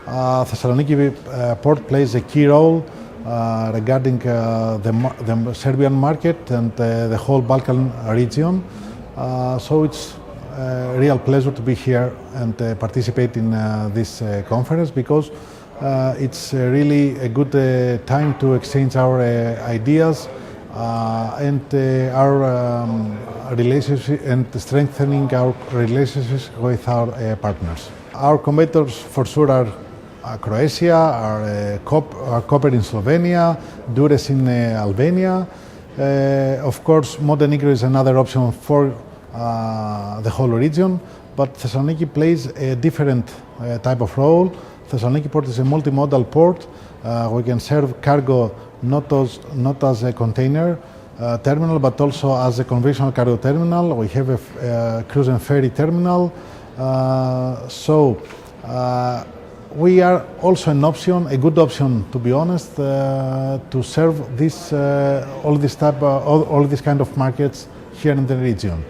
Thessaloniki port plays a key role regarding the Serbian market and the whole Balkan region. So it's a real pleasure to be here and participate in this conference because it's really a good time to exchange our ideas and our relationship and strengthening our relationships with our partners. Our competitors for sure are Croatia, our Koper in Slovenia, Dures in Albania. Of course, Montenegro is another option for the whole region, but Thessaloniki plays a different type of role. Thessaloniki port is a multimodal port. We can serve cargo not as a container terminal, but also as a conventional cargo terminal. We have a cruise and ferry terminal. We are also an option, a good option, to be honest, to serve all these kind of markets here in the region.